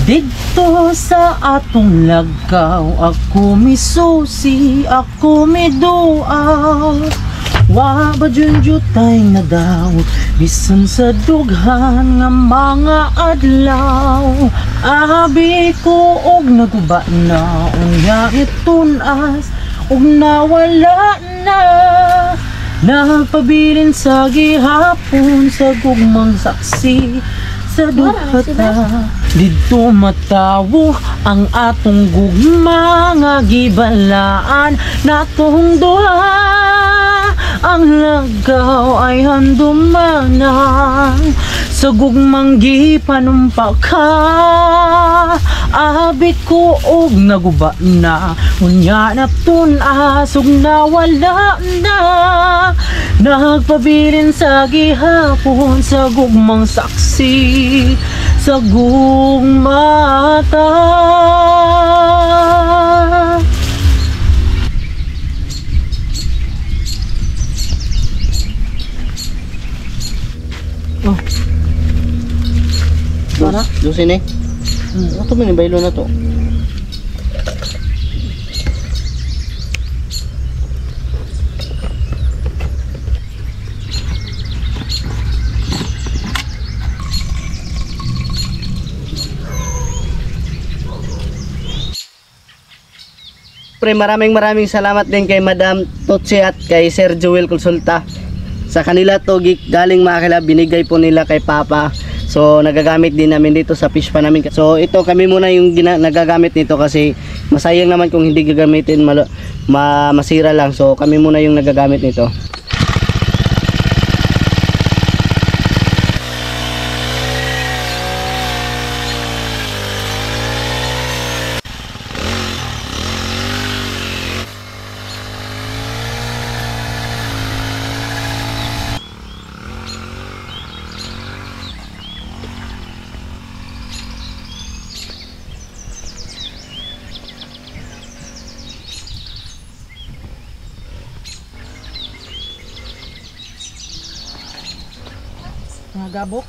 Dito sa atong lagaw, ako misusi, ako miduaw. Wa ba junjutay na daw, bisan sa dughan nga mga adlaw. Abi ko og naguba na, unya itunas og nawala na. Nagpabilin sa gihapon sa gugmang saksi sa duhata. Dito matawo ang atong gugma nga gibalaan natong duha. Ang lagaw ay handumanan sa gugmang gipanumpa ka. Abit ko og naguba na, unya natunas og nawala na. Nagpabilin sa gihapon sa gugmang saksi sa gugmata. Oh. Mana? Dosin eh. Ato man baylo na to. Maraming salamat din kay Madam Totsi at kay Sir Joel Consulta. Sa kanila to galing mga kalab, binigay po nila kay Papa. So nagagamit din namin dito sa fish pa namin. So ito kami muna yung nagagamit nito kasi masayang naman kung hindi gagamitin, masira lang. So kami muna yung nagagamit nito. Mga gabok.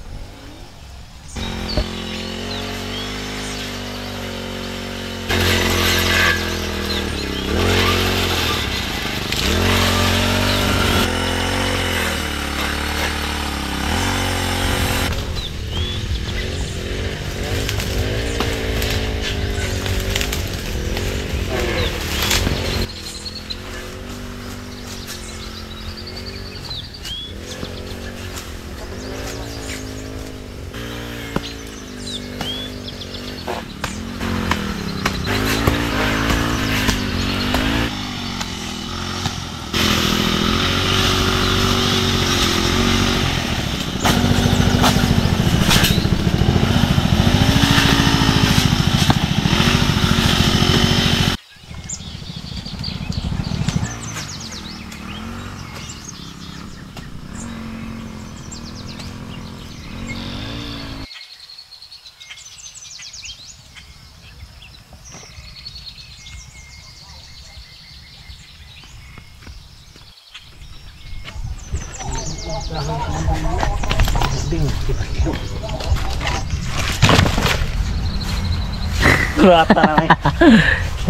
Rata na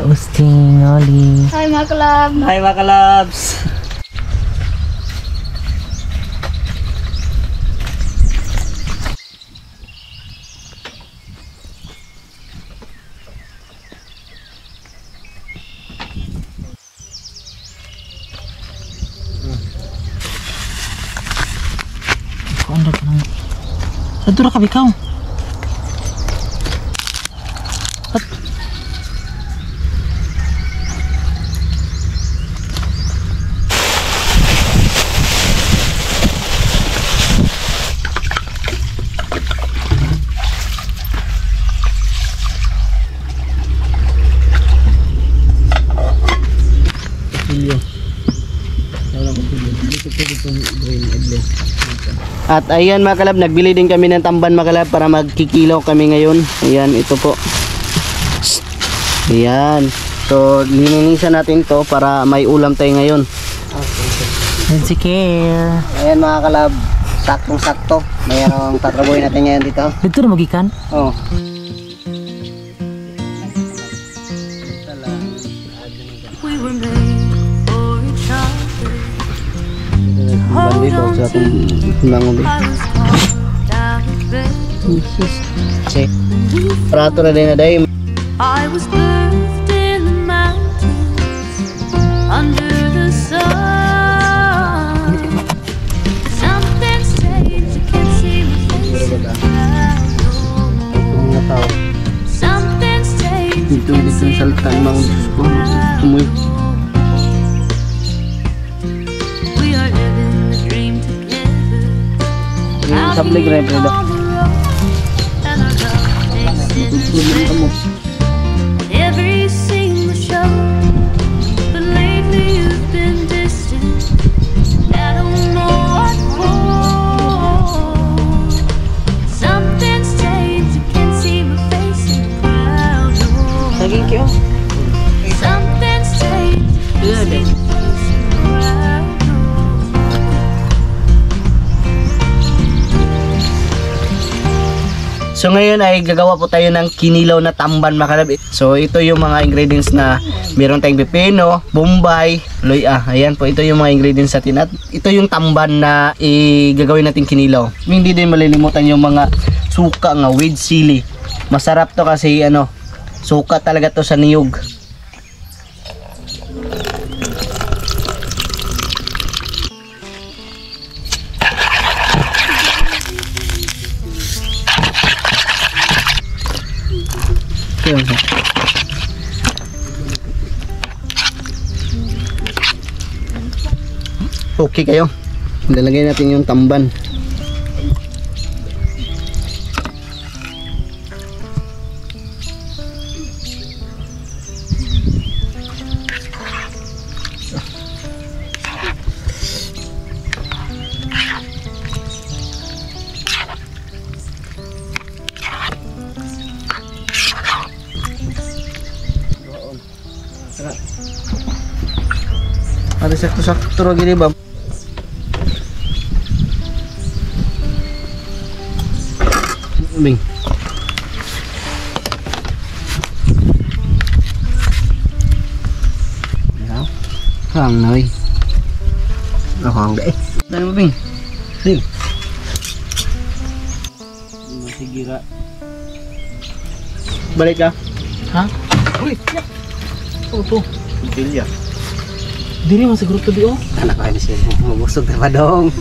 Austin, Oli. Hi mga kalab. Hi mga kalabs. Ano ka nang? Saan ka bikaw? At ayan mga kalab, nagbili din kami ng tamban mga kalab para magkikilaw kami ngayon. Ayan, ito po. Ayan. So, lininisan natin to para may ulam tayo ngayon. Sige. Ayan mga kalab, saktong sakto. Mayroong tatrabuhin natin ngayon dito. Dito na magikan? Oh. Bango ba? Check. Prato na din na day. I was birthed in the mountains under the sun. Something's changed, you can't see my face in the crowd. Mga tao. Something's changed, you Dito can't dito see sa my saltan face mga in Diyos the ko. crowd. Tumoy. We are living the dream together. Yung sablig na yung preda. On the road, and our love takes it Tutulong ka mo. every single show. But lately you've been distant. I don't know what for. Something's changed. You can't see my face in the crowd. No. Thank you. Something's changed. You can't see my face in the crowd. No. So ngayon ay gagawa po tayo ng kinilaw na tamban mga kalab. So ito yung mga ingredients na meron tayong pipino, bombay, loya. Ayan po, ito yung mga ingredients natin. At ito yung tamban na gagawin natin kinilaw. Hindi din malilimutan yung mga suka nga with sili. Masarap to kasi ano, suka talaga to sa niyog. Okay kayo. Lalagay natin yung tamban. Ada sakto-sakto ra gini ba? Bing. Ya. Hang nơi. Nó hoàng để. Đây mà Bing. Bing. Masih gira. Balik ka? Ha? Uy. Opo. Betul ya. Diri man siguro to di oh. Anak ko ini sih mabusog na pa dong.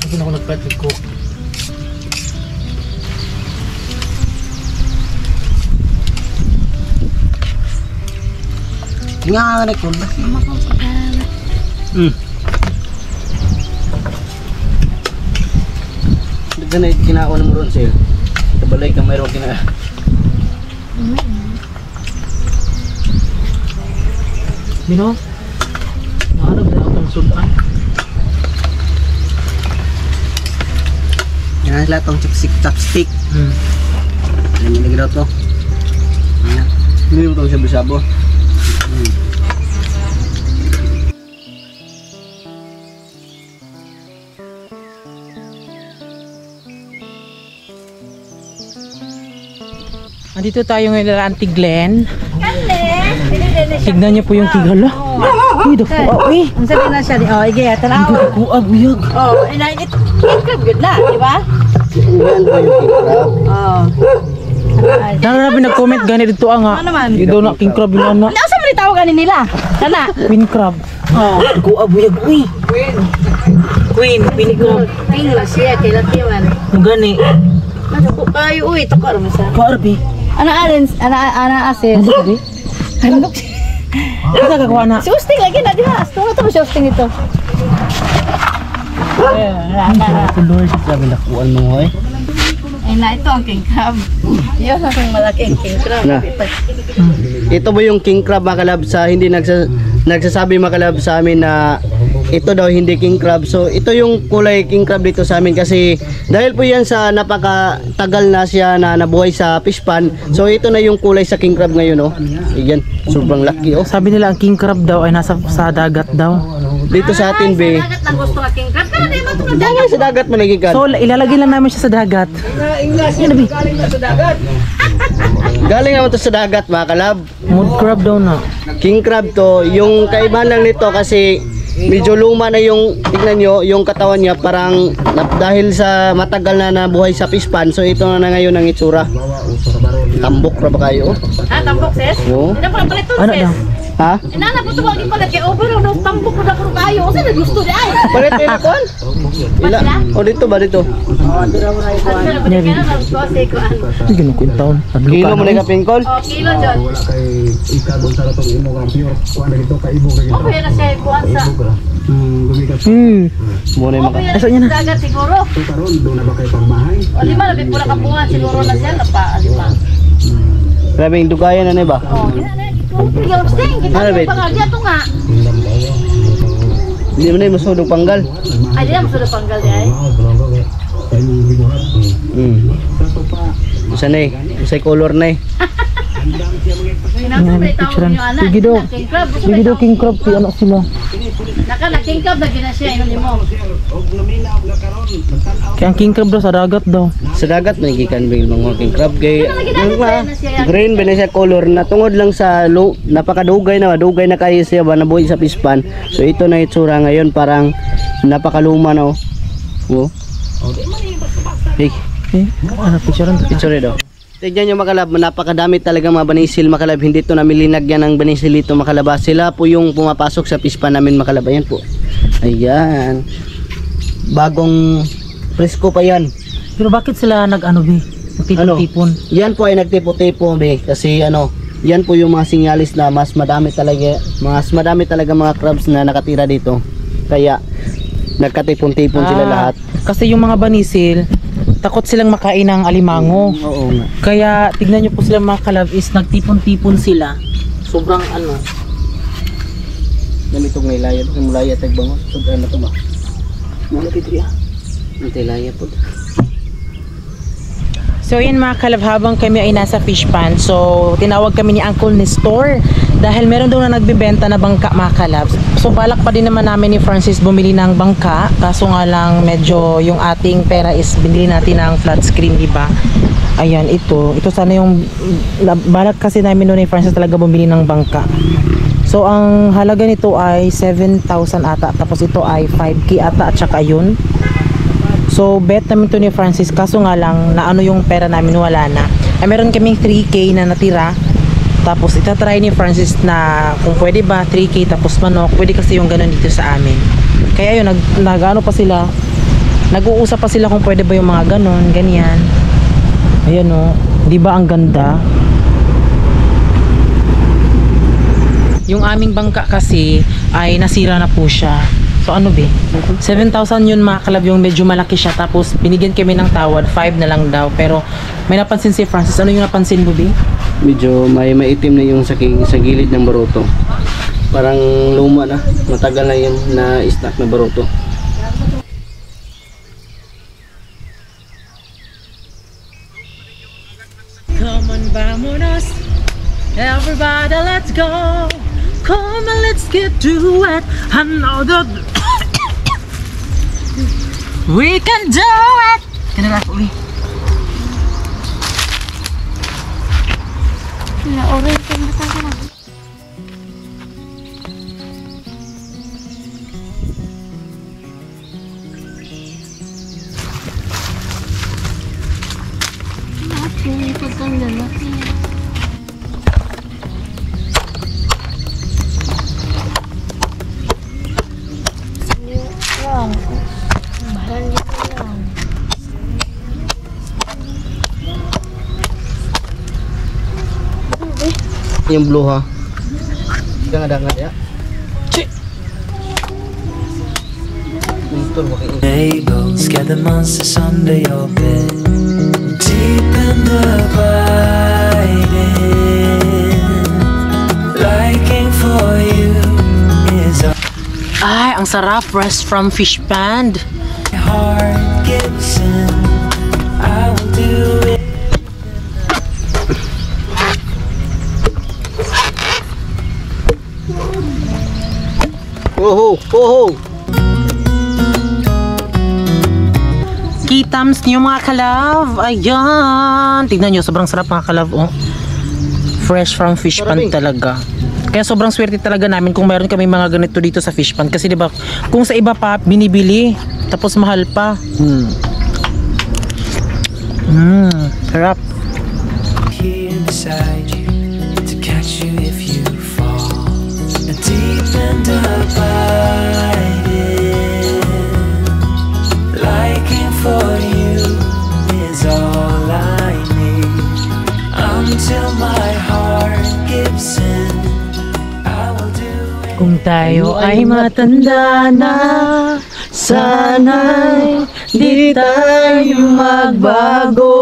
Hindi na ako nagpatik ko. Nga na ko. Daghan ay kinaon mo ron sir. Kabalay ka mayroon kina. Mino? Mahanap na ako ng sudan. Yan sila tong chopstick. Ano lagi daw to? Ayan. Hindi mo tong sabo-sabo. Andito tayo ngayon na Auntie Glenn. Tignan niyo po yung tigala. Uy, dako. Uy, Ang sabi na siya, oh, ige, tanaw. dako aguyag. Oh, inainit. Good, good na, di ba? Yan po yung king crab. Oh. Ay. Narabi nag-comment gani dito nga. Ano naman? Di daw na king crab yun na. Ano sa mga tawagan nila? Kana? Queen crab. Oh. Dako aguyag. Uy. Queen crab. Ping na siya, kailan man. Ang gani. Naduko kayo, uy, takar mo sa. Barbie. Ana asin. Ano ka di? Ano? Ano ka kagawa na? Si Usting lagi na, di ba? Ito nga ito si Usting ito. Lord, sabi na kuan mo hoy. Ay na, ito ang king crab. Yun ang malaking king crab. Na. Ito ba yung king crab mga kalab sa hindi nagsasabi mga kalab sa amin na ito daw hindi king crab. So ito yung kulay king crab dito sa amin kasi dahil po yan sa napakatagal na siya na nabuhay sa fish pan. So ito na yung kulay sa king crab ngayon oh. Ayan, sobrang laki oh. Sabi nila ang king crab daw ay nasa sa dagat daw. Dito sa atin be. Dagat lang gusto nga king crab. Pero di ba ito Diyan sa dagat manigikan. So ilalagay lang namin siya sa dagat. Inglas yan galing na sa dagat. Galing naman to sa dagat mga kalab. Mood crab daw na. King crab to. Yung kaibahan lang nito kasi medyo luma na yung, tignan nyo, yung katawan niya parang dahil sa matagal na nabuhay sa fish pan. So ito na ngayon ang itsura. Tambok na ba kayo? Tambok, sis? Oo. Ina pa palit to, Ano sis. daw? Ha? Inana po ito wag ipalit kay over no tambok na karo kayo. Kasi nagusto di ay. Palit na kon? Ila. O dito ba dito? Neri. Hindi ganun ko yung taon. Kilo mo na ka pingkol? Oh, kilo jud. Wala kay ikagon sa ratong imo nga pure kuan na dito ka ibo kay Oh, pero siya kuan sa. gumikat Muna yung maka. Asa niya na? Dagat siguro. karon do na ba kay pagbahay O lima labi pura ka bunga siguro na siya na pa lima. Grabe yung dugayan na ba? Oh, yung sting kita Ano, bet? pangalya to nga. Hindi mo na yung masudong panggal. Ay di na mo panggal di ay. Isa na eh. Isa color na eh. Inato may tawo niyo ana. Sige daw. King crab. Sige daw king crab. Kaya ano sila. Naka na king crab lagi na siya inon mo. Kaya ang king crab daw sa dagat daw. Sa dagat nagigikan bigil mga king crab kay Ano ba? Green ba na siya color na tungod lang sa napakadugay na kayo siya ba nabuhay sa pispan. So ito na itsura ngayon parang napakaluma na oh. Oh. Hey, Ano picture ito? picture daw. Tignan nyo makalab, napakadami talaga mga banisil makalab. Hindi to namin linagyan ng banisil dito makalab. Sila po yung pumapasok sa pispan namin makalab. Ayan po. Ayan. Bagong presko pa yan. Pero bakit sila nag-ano be? Nagtipon-tipon? Yan po ay nagtipo-tipo be kasi ano, yan po yung mga sinyalis na mas madami talaga mga crabs na nakatira dito. Kaya nagkatipon-tipon sila lahat. Kasi yung mga banisil, takot silang makain ng alimango. Oo nga. Kaya tignan nyo po sila mga kalab is nagtipon-tipon sila. Sobrang ano. Namitong nilayat, mulaya tagbango. Sobrang na to ba? Mula pitri ah. Nilaya po. So yun mga kalab, habang kami ay nasa fish pan, so tinawag kami ni Uncle Nestor dahil meron daw na nagbebenta na bangka mga kalab. So balak pa din naman namin ni Francis bumili ng bangka, kaso nga lang medyo yung ating pera is binili natin ng flat screen, diba? Ayan, ito sana yung balak kasi namin noon ni Francis talaga bumili ng bangka. So ang halaga nito ay 7,000 ata, tapos ito ay 5K ata at saka yun. So bet namin to ni Francis, kaso nga lang na ano yung pera namin wala na. Ay meron kaming 3K na natira. Tapos itatry ni Francis na kung pwede ba 3K tapos manok. Pwede kasi yung ganun dito sa amin. Kaya yun nag-ano pa sila. Nag-uusap pa sila kung pwede ba yung mga ganun, ganyan. Ayan o, di ba ang ganda? Yung aming bangka kasi ay nasira na po siya. So ano be? 7,000 yun mga kalab, yung medyo malaki siya. Tapos binigyan kami ng tawad, 5 na lang daw. Pero may napansin si Francis. Ano yung napansin mo be? Medyo may maitim na yung sa gilid ng baruto. Parang luma na. Matagal na yung na-snack na baruto. Come on, vamonos. Everybody, let's go. Come on, let's get to it. I know that we can do it. Can I laugh? Na orange yung basta ko na. Yung pagkang lalaki. Lang. Mahal nito lang. Yung blue ha. Dangat ya. Motor pakai. Labels, get the monsters under your bed. Deep in the biting, liking for you is a Ay, ang sarap. Fresh from fish pond. heart gives in. I will do it. Oho, oho. Kitams niyo mga kalab. Ayan. Tignan nyo, sobrang sarap mga kalab. Oh. Fresh from fish pan talaga. Kaya sobrang swerte talaga namin kung mayroon kami mga ganito dito sa fish pan. Kasi diba, kung sa iba pa, binibili. Tapos mahal pa. Sarap. Here beside you to catch you if you fall. Deep and abiding, liking for you is all I need. Until my heart gives in, I will do it. Kung tayo ay matanda na, sana'y di tayo magbago.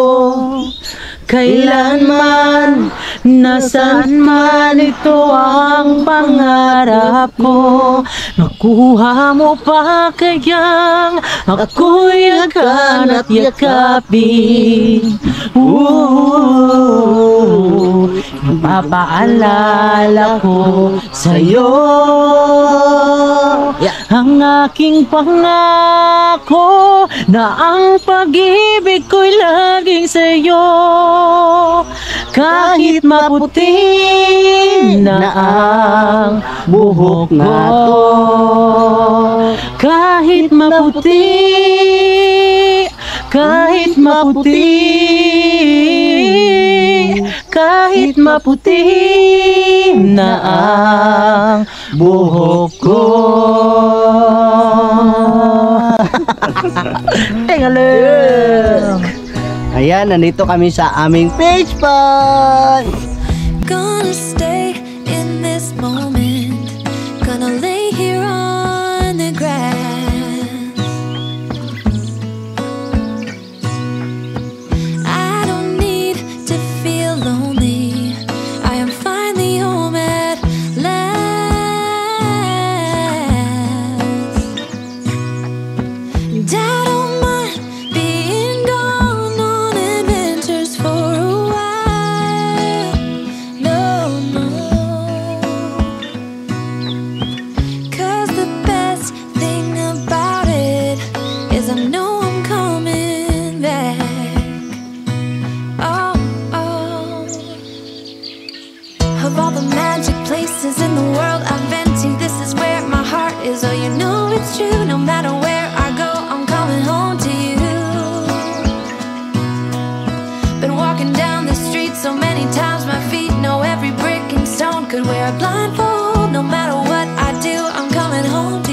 Kailanman, nasaan man, ito ang pangarap ko. Makuha mo pa kayang ako'y yakan at yakapin. Ipapaalala ko sa'yo ang aking pangako na ang pag-ibig ko'y laging sa'yo. Kahit maputi na ang buhok ko, kahit maputi, kahit maputi, kahit maputi na ang buhok ko. Tengalek! Ayan, nandito kami sa aming fish pan. Gonna stay in this moment. Gonna lay here on the grass. I don't need to feel lonely. I am finally home at last. And I don't mind being gone on adventures for a while. No, no. 'Cause the best thing about it is I know I'm coming back. Oh, oh. Of all the magic places in the world I've been to, this is where my heart is. Oh, you know it's true. No matter where I go, I'm coming home to you. Been walking down the street so many times, my feet know every brick and stone. Could wear a blindfold. No matter what I do, I'm coming home to